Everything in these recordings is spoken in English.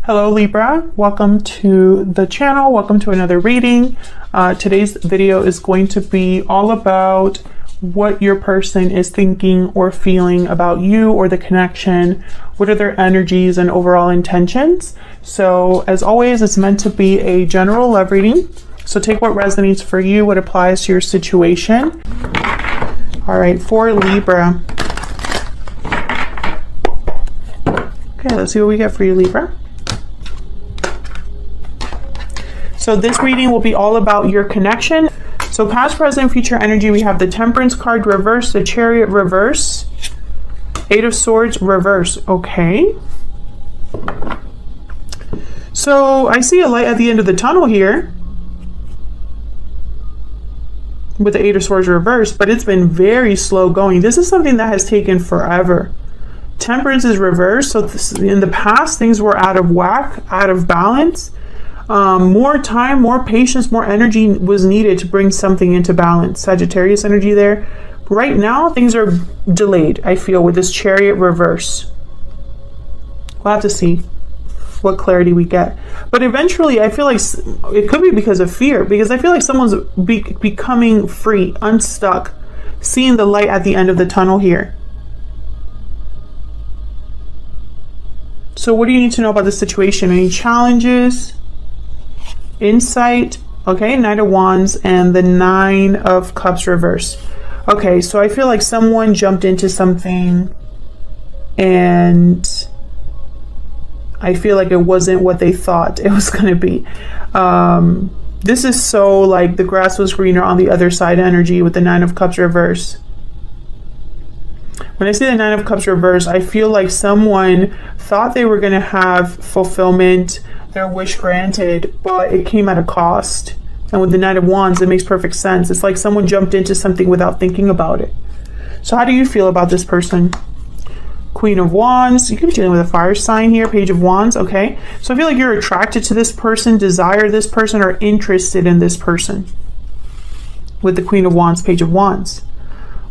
Hello Libra, welcome to the channel, welcome to another reading. Today's video is going to be all about what your person is thinking or feeling about you or the connection. What are their energies and overall intentions? So as always, it's meant to be a general love reading. So take what resonates for you, what applies to your situation. All right, for Libra. Okay, let's see what we get for you, Libra. So this reading will be all about your connection. So past, present, future energy, we have the Temperance card reverse, the Chariot reverse, Eight of Swords reverse. Okay. So I see a light at the end of the tunnel here with the Eight of Swords reverse, but it's been very slow going. This is something that has taken forever. Temperance is reversed. So in the past, things were out of whack, out of balance. More time, more patience, more energy was needed to bring something into balance. Sagittarius energy there. Right now, things are delayed, I feel, with this Chariot reverse. We'll have to see what clarity we get. But eventually, I feel like it could be because of fear, because I feel like someone's becoming free, unstuck, seeing the light at the end of the tunnel here. So what do you need to know about the situation? Any challenges? Insight. Okay, Knight of Wands and the Nine of Cups reverse. Okay, so I feel like someone jumped into something and I feel like it wasn't what they thought it was going to be. This is so like the grass was greener on the other side energy with the Nine of Cups reverse. When I see the Nine of Cups reverse, I feel like someone thought they were going to have fulfillment, their wish granted, but it came at a cost. And with the Knight of Wands, it makes perfect sense. It's like someone jumped into something without thinking about it. So how do you feel about this person? Queen of Wands. You could be dealing with a fire sign here. Page of Wands. Okay. So I feel like you're attracted to this person, desire this person, or interested in this person. With the Queen of Wands, Page of Wands.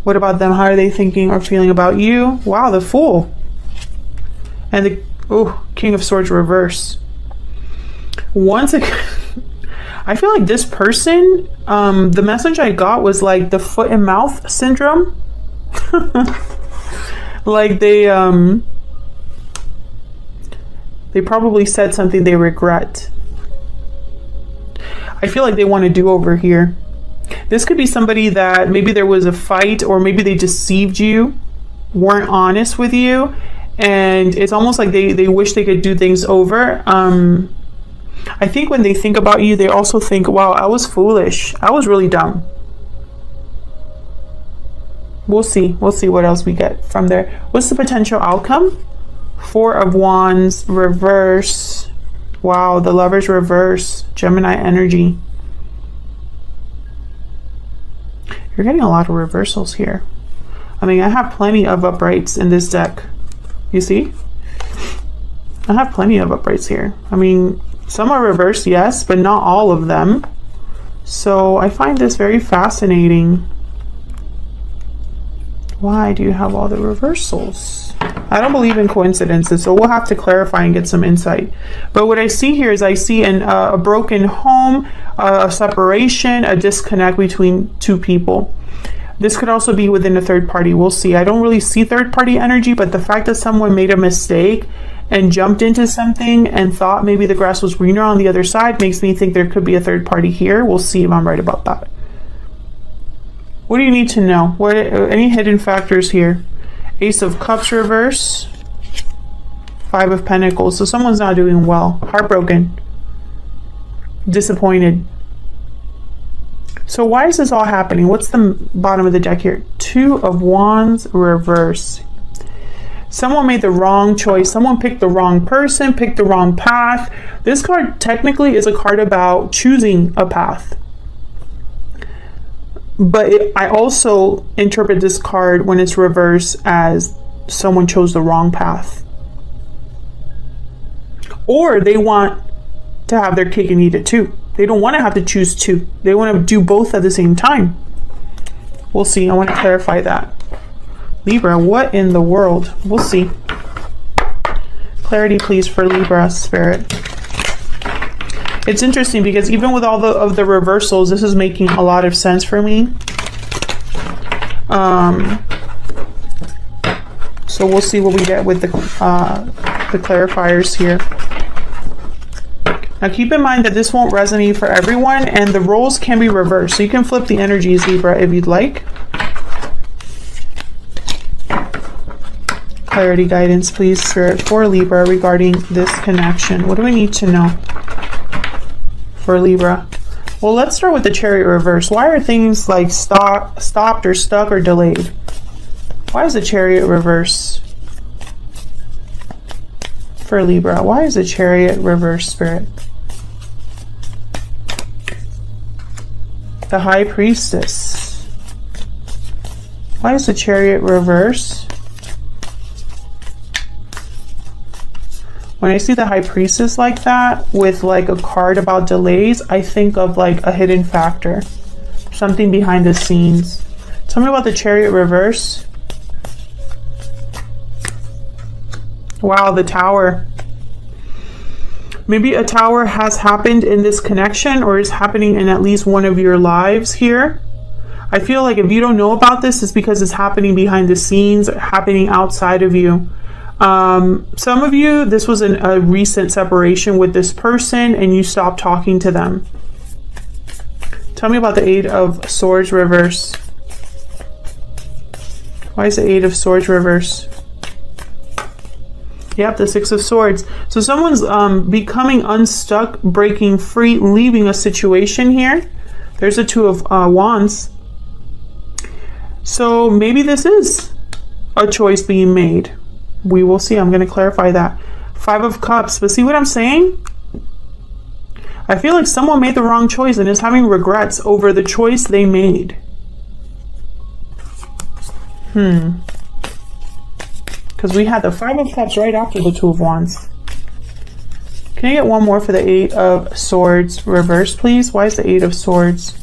What about them? How are they thinking or feeling about you? Wow, the Fool. And the King of Swords reverse. Once again, I feel like this person, the message I got was like the foot and mouth syndrome. Like they probably said something they regret. I feel like they want to do over here. This could be somebody that maybe there was a fight or maybe they deceived you, weren't honest with you, and it's almost like they wish they could do things over. I think when they think about you, they also think, wow, I was foolish. I was really dumb. We'll see. We'll see what else we get from there. What's the potential outcome? Four of Wands reverse. Wow, the Lovers reverse. Gemini energy. You're getting a lot of reversals here. I mean, I have plenty of uprights in this deck. You see? I have plenty of uprights here. I mean, some are reversed, yes, but not all of them. So I find this very fascinating. Why do you have all the reversals? I don't believe in coincidences, so we'll have to clarify and get some insight. But what I see here is I see a broken home, a separation, a disconnect between two people. This could also be within a third party. We'll see. I don't really see third party energy, but the fact that someone made a mistake and jumped into something and thought maybe the grass was greener on the other side makes me think there could be a third party here. We'll see if I'm right about that. What do you need to know? What any hidden factors here? Ace of Cups reverse. Five of Pentacles. So someone's not doing well. Heartbroken. Disappointed. So why is this all happening? What's the bottom of the deck here? Two of Wands reverse. Someone made the wrong choice. Someone picked the wrong person, picked the wrong path. This card technically is a card about choosing a path. But I also interpret this card when it's reversed as someone chose the wrong path. Or they want to have their cake and eat it too. They don't want to have to choose two. They want to do both at the same time. We'll see. I want to clarify that. Libra, what in the world? We'll see. Clarity, please, for Libra, Spirit. It's interesting because even with all of the reversals, this is making a lot of sense for me. So we'll see what we get with the clarifiers here. Now keep in mind that this won't resonate for everyone, and the roles can be reversed. So you can flip the energies, Libra, if you'd like. Clarity, guidance, please, Spirit, for Libra regarding this connection. What do we need to know for Libra? Well, let's start with the Chariot reverse. Why are things like stopped or stuck or delayed? Why is the Chariot reverse for Libra? Why is the Chariot reverse, Spirit? The High Priestess. Why is the Chariot reverse? When I see the High Priestess like that, with like a card about delays, I think of like a hidden factor. Something behind the scenes. Tell me about the Chariot reverse. Wow, the Tower. Maybe a Tower has happened in this connection or is happening in at least one of your lives here. I feel like if you don't know about this, it's because it's happening behind the scenes, happening outside of you. Some of you, this was a recent separation with this person and you stopped talking to them. Tell me about the Eight of Swords reverse. Why is the Eight of Swords reverse? Yep, the Six of Swords. So someone's becoming unstuck, breaking free, leaving a situation here. There's a Two of Wands. So maybe this is a choice being made. We will see. I'm going to clarify that. Five of Cups. But see what I'm saying? I feel like someone made the wrong choice and is having regrets over the choice they made. Because we had the Five of Cups right after the Two of Wands. Can I get one more for the Eight of Swords reverse, please? Why is the Eight of Swords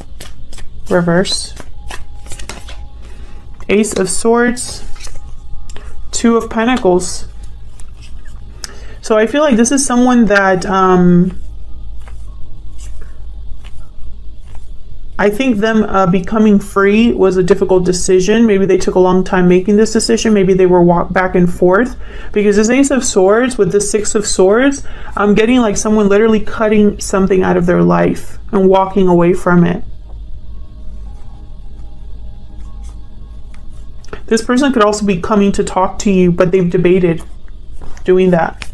reverse? Ace of Swords. Two of Pentacles. So I feel like this is someone that I think them becoming free was a difficult decision. Maybe they took a long time making this decision. Maybe they were walked back and forth. Because this Ace of Swords with the Six of Swords, I'm getting like someone literally cutting something out of their life and walking away from it. This person could also be coming to talk to you, but they've debated doing that.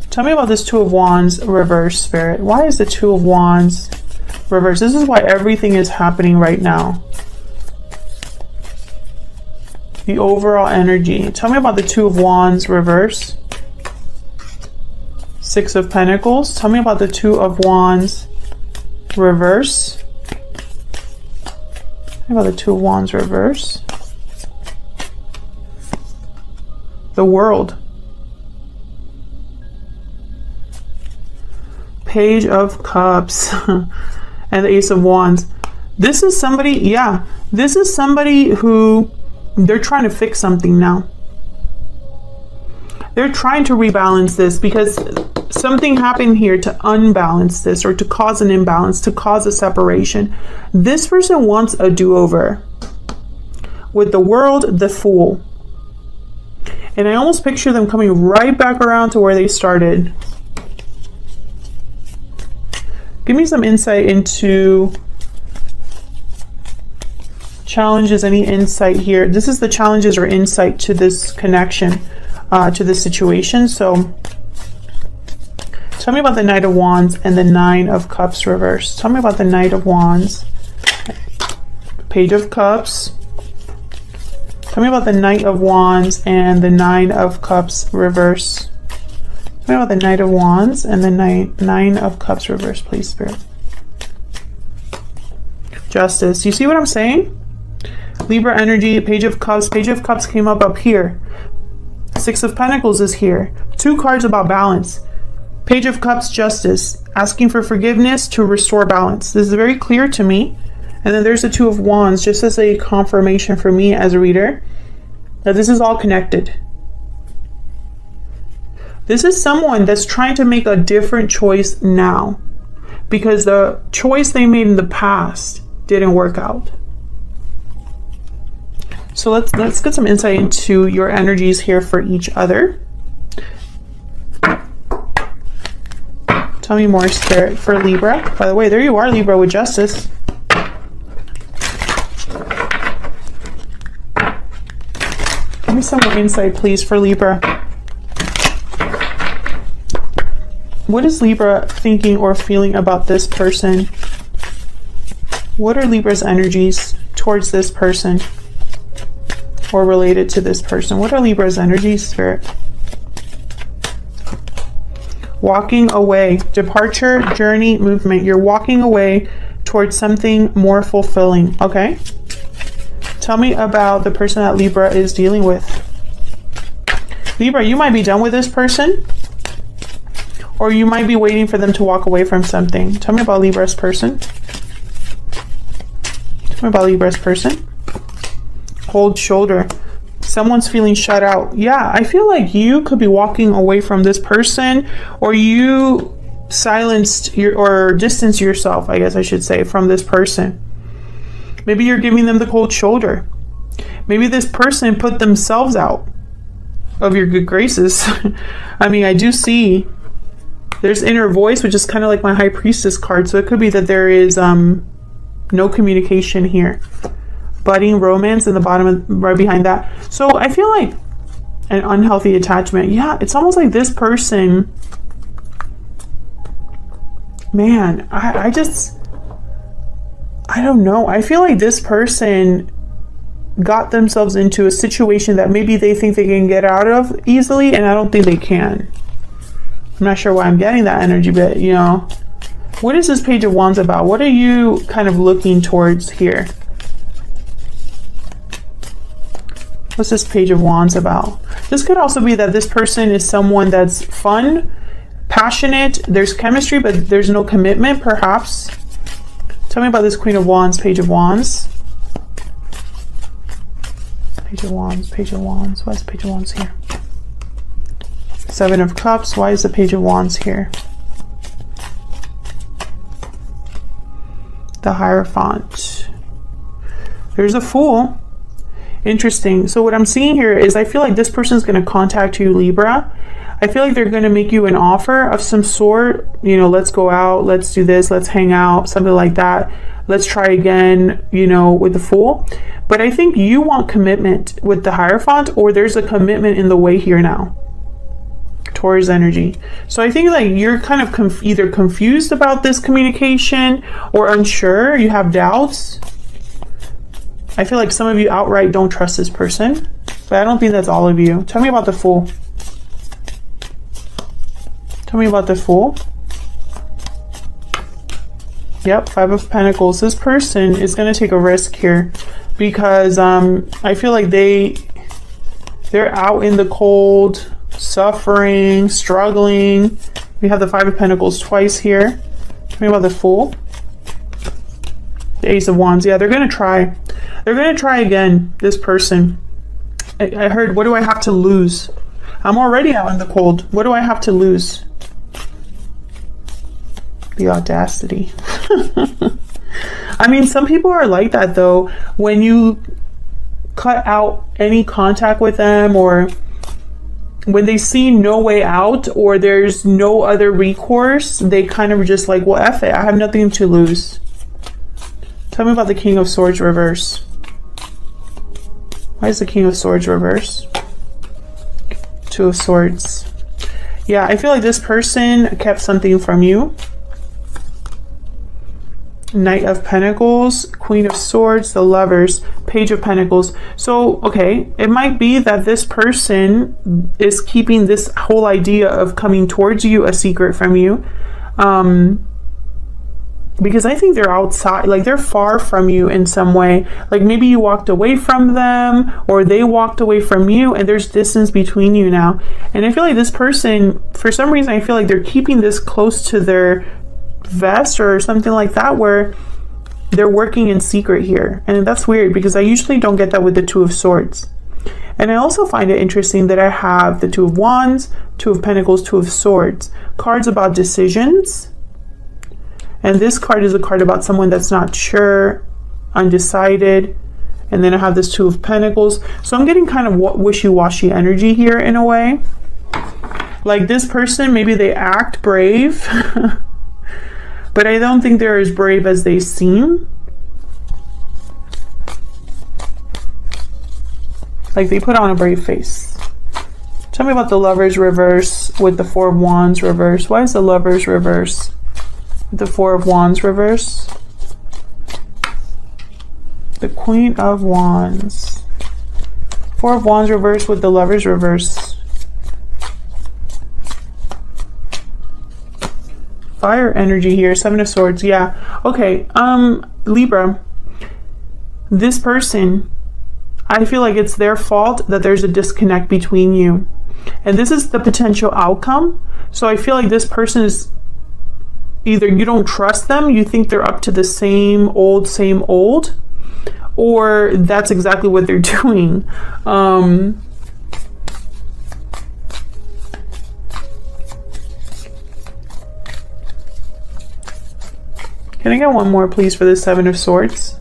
Tell me about this Two of Wands reverse, Spirit. Why is the Two of Wands reverse? This is why everything is happening right now. The overall energy. Tell me about the Two of Wands reverse. Six of Pentacles. Tell me about the Two of Wands reverse. Tell me about the Two of Wands reverse. The World. Page of Cups and the Ace of Wands. This is somebody, yeah, this is somebody who they're trying to fix something now. They're trying to rebalance this because something happened here to unbalance this or to cause an imbalance, to cause a separation. This person wants a do-over. With the World, the Fool. And I almost picture them coming right back around to where they started. Give me some insight into challenges, any insight here. This is the challenges or insight to this connection, to this situation. So tell me about the Knight of Wands and the Nine of Cups reverse. Tell me about the Knight of Wands, Page of Cups. Tell me about the Knight of Wands and the Nine of Cups reverse. Tell me about the Knight of Wands and the Nine of Cups reverse, please, Spirit. Justice. You see what I'm saying? Libra energy, Page of Cups. Page of Cups came up here. Six of Pentacles is here. Two cards about balance. Page of Cups, Justice. Asking for forgiveness to restore balance. This is very clear to me. And then there's the Two of Wands, just as a confirmation for me as a reader. that this is all connected. This is someone that's trying to make a different choice now because the choice they made in the past didn't work out. So let's get some insight into your energies here for each other. Tell me more, Spirit, for Libra. By the way, there you are, Libra, with Justice. Give me some more insight, please, for Libra. What is Libra thinking or feeling about this person? What are Libra's energies towards this person or related to this person? What are Libra's energies, Spirit? Walking away, departure, journey, movement. You're walking away towards something more fulfilling. Okay. Tell me about the person that Libra is dealing with. Libra, you might be done with this person, or you might be waiting for them to walk away from something. Tell me about Libra's person. Tell me about Libra's person. Cold shoulder. Someone's feeling shut out. Yeah, I feel like you could be walking away from this person, or you silenced or distanced yourself, I guess I should say, from this person. Maybe you're giving them the cold shoulder. Maybe this person put themselves out of your good graces. I mean, I do see there's inner voice, which is kind of like my High Priestess card. So it could be that there is no communication here. Budding romance in the bottom, right behind that. So I feel like an unhealthy attachment. Yeah, it's almost like this person, man, I don't know. I feel like this person got themselves into a situation that maybe they think they can get out of easily, and I don't think they can. I'm not sure why I'm getting that energy, but you know, what is this Page of Wands about? What are you kind of looking towards here? What's this Page of Wands about? This could also be that this person is someone that's fun, passionate, there's chemistry, but there's no commitment, perhaps. Tell me about this Queen of Wands, Page of Wands. Page of Wands, Page of Wands. Why is the Page of Wands here? Seven of Cups. Why is the Page of Wands here? The Hierophant. There's a Fool. Interesting. So what I'm seeing here is I feel like this person is going to contact you, Libra. I feel like they're going to make you an offer of some sort. You know, let's go out, let's do this, let's hang out, something like that. Let's try again, you know, with the Fool. But I think you want commitment with the Hierophant, or there's a commitment in the way here now. Taurus energy. So I think like you're kind of either confused about this communication or unsure, you have doubts. I feel like some of you outright don't trust this person, but I don't think that's all of you. Tell me about the Fool. Tell me about the Fool. Yep, Five of Pentacles. This person is going to take a risk here because I feel like they're out in the cold, suffering, struggling. We have the Five of Pentacles twice here. Tell me about the Fool. The Ace of Wands. Yeah, they're going to try. They're going to try again, this person. I heard, what do I have to lose? I'm already out in the cold. What do I have to lose? The audacity. I mean, some people are like that, though. When you cut out any contact with them, or when they see no way out, or there's no other recourse, they kind of just like, well, F it. I have nothing to lose. Tell me about the King of Swords reverse. Why is the King of Swords reverse? Two of Swords. Yeah, I feel like this person kept something from you. Knight of Pentacles, Queen of Swords, the Lovers, Page of Pentacles. So, okay, it might be that this person is keeping this whole idea of coming towards you a secret from you. Because I think they're outside, like they're far from you in some way. Like maybe you walked away from them, or they walked away from you, and there's distance between you now. And I feel like this person, for some reason, I feel like they're keeping this close to their vest or something like that, where they're working in secret here. And that's weird because I usually don't get that with the Two of Swords. And I also find it interesting that I have the Two of Wands, Two of Pentacles, Two of Swords. Cards about decisions. And this card is a card about someone that's not sure, undecided. And then I have this Two of Pentacles. So I'm getting kind of wishy-washy energy here in a way. Like this person, maybe they act brave, but I don't think they're as brave as they seem. Like they put on a brave face. Tell me about the Lovers reverse with the Four of Wands reverse. Why is the Lovers reverse with the Four of Wands reverse? The Queen of Wands. Four of Wands reverse with the Lovers reverse. Fire energy here. Seven of Swords. Yeah. Okay. Libra. This person, I feel like it's their fault that there's a disconnect between you. And this is the potential outcome. So I feel like this person is either you don't trust them, you think they're up to the same old, or that's exactly what they're doing. Can I get one more, please, for the Seven of Swords?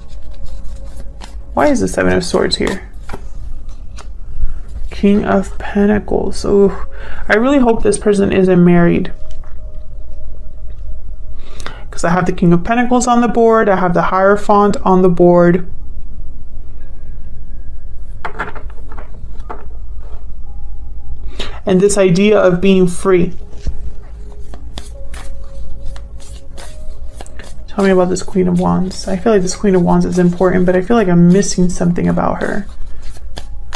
Why is the Seven of Swords here? King of Pentacles. Oh, I really hope this person isn't married. Because I have the King of Pentacles on the board. I have the Hierophant on the board. And this idea of being free. Tell me about this Queen of Wands. I feel like this Queen of Wands is important, but I feel like I'm missing something about her.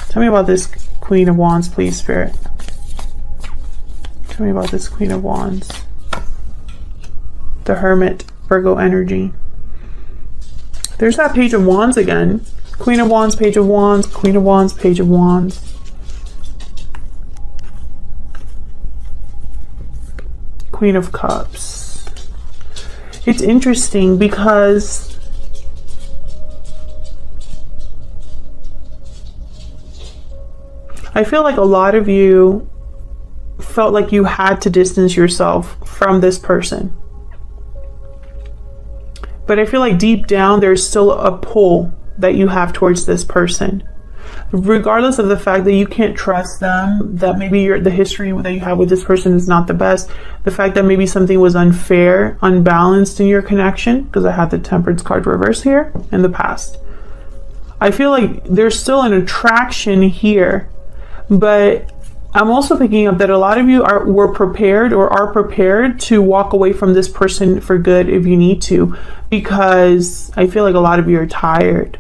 Tell me about this Queen of Wands, please, Spirit. Tell me about this Queen of Wands. The Hermit, Virgo energy. There's that Page of Wands again. Queen of Wands, Page of Wands, Queen of Wands, Page of Wands. Queen of Cups. It's interesting because I feel like a lot of you felt like you had to distance yourself from this person. But I feel like deep down there's still a pull that you have towards this person. Regardless of the fact that you can't trust them, that maybe the history that you have with this person is not the best, the fact that maybe something was unfair, unbalanced in your connection, because I had the Temperance card reverse here in the past. I feel like there's still an attraction here, but I'm also picking up that a lot of you were prepared or are prepared to walk away from this person for good if you need to, because I feel like a lot of you are tired.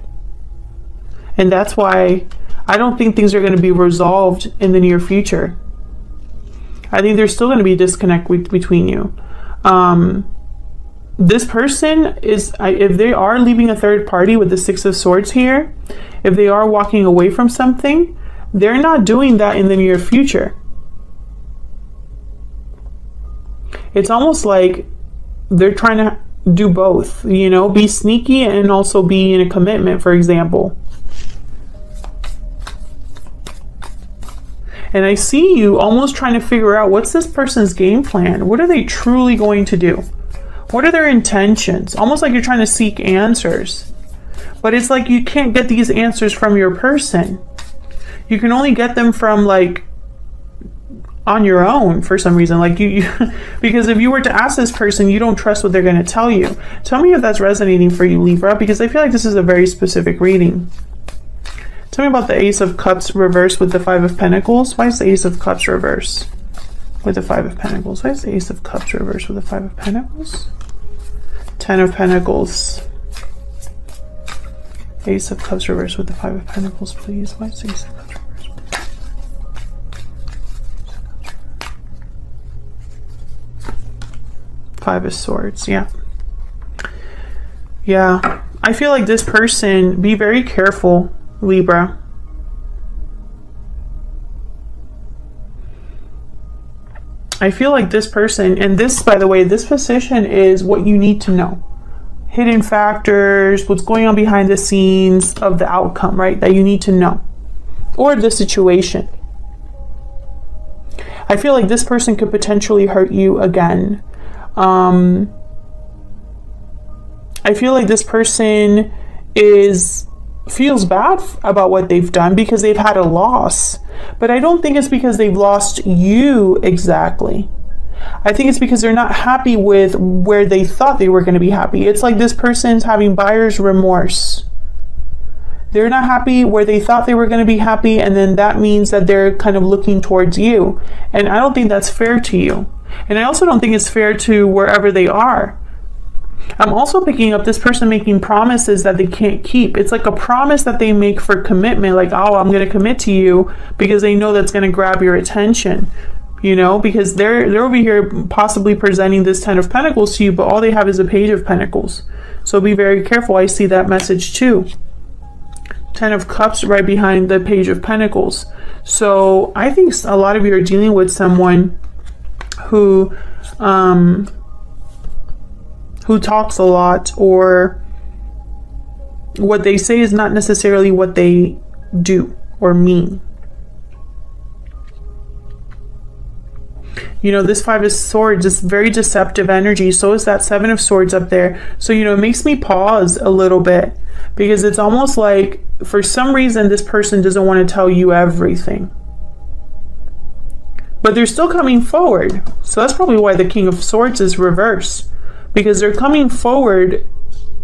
And that's why I don't think things are going to be resolved in the near future. I think there's still going to be a disconnect between you. This person is, if they are leaving a third party with the Six of Swords here, if they are walking away from something, they're not doing that in the near future. It's almost like they're trying to do both, you know, be sneaky and also be in a commitment, for example. And I see you almost trying to figure out, what's this person's game plan? What are they truly going to do? What are their intentions? Almost like you're trying to seek answers. But it's like you can't get these answers from your person. You can only get them from, like, on your own for some reason. Like you because if you were to ask this person, you don't trust what they're going to tell you. Tell me if that's resonating for you, Libra, because I feel like this is a very specific reading. Tell me about the Ace of Cups reverse with the Five of Pentacles. Why is the Ace of Cups reverse with the Five of Pentacles? Why is the Ace of Cups reverse with the Five of Pentacles? Ten of Pentacles. Ace of Cups reverse with the Five of Pentacles, please. Why is the Ace of Cups reverse? Five of Swords, yeah. Yeah, I feel like this person, be very careful, Libra. I feel like this person, and this, by the way, this position is what you need to know. Hidden factors, what's going on behind the scenes of the outcome, right? That you need to know. or the situation. I feel like this person could potentially hurt you again. I feel like this person feels bad about what they've done because they've had a loss. But I don't think it's because they've lost you exactly. I think it's because they're not happy with where they thought they were going to be happy. It's like this person's having buyer's remorse. They're not happy where they thought they were going to be happy, and then that means that they're kind of looking towards you. And I don't think that's fair to you. And I also don't think it's fair to wherever they are. I'm also picking up this person making promises that they can't keep. It's like a promise that they make for commitment, like, oh, I'm going to commit to you, because they know that's going to grab your attention, you know, because they're over here possibly presenting this Ten of Pentacles to you, but all they have is a Page of Pentacles. So be very careful. I see that message too. Ten of Cups right behind the Page of Pentacles. So I think a lot of you are dealing with someone who talks a lot, or what they say is not necessarily what they do or mean. You know, this Five of Swords is very deceptive energy. So is that Seven of Swords up there. So, you know, it makes me pause a little bit, because it's almost like for some reason this person doesn't want to tell you everything. But they're still coming forward. So that's probably why the King of Swords is reversed, because they're coming forward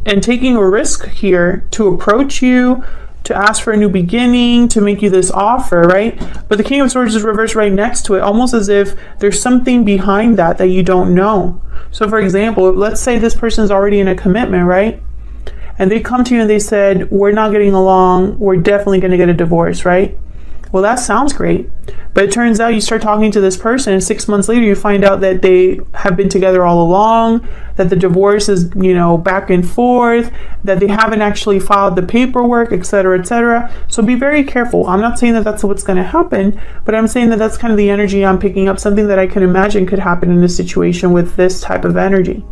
and taking a risk here to approach you, to ask for a new beginning, to make you this offer, right? But the King of Swords is reversed right next to it, almost as if there's something behind that you don't know. So for example, let's say this person's already in a commitment, right? And they come to you and they said, we're not getting along, we're definitely going to get a divorce, right? Well, that sounds great. But it turns out you start talking to this person, and 6 months later you find out that they have been together all along, that the divorce is, you know, back and forth, that they haven't actually filed the paperwork, etc., etc. So be very careful. I'm not saying that that's what's going to happen, but I'm saying that that's kind of the energy I'm picking up, something that I can imagine could happen in this situation with this type of energy.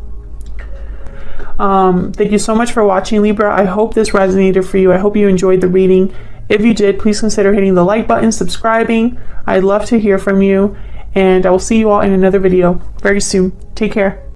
Thank you so much for watching, Libra. I hope this resonated for you. I hope you enjoyed the reading. If you did, please consider hitting the like button, subscribing. I'd love to hear from you, and I will see you all in another video very soon. Take care.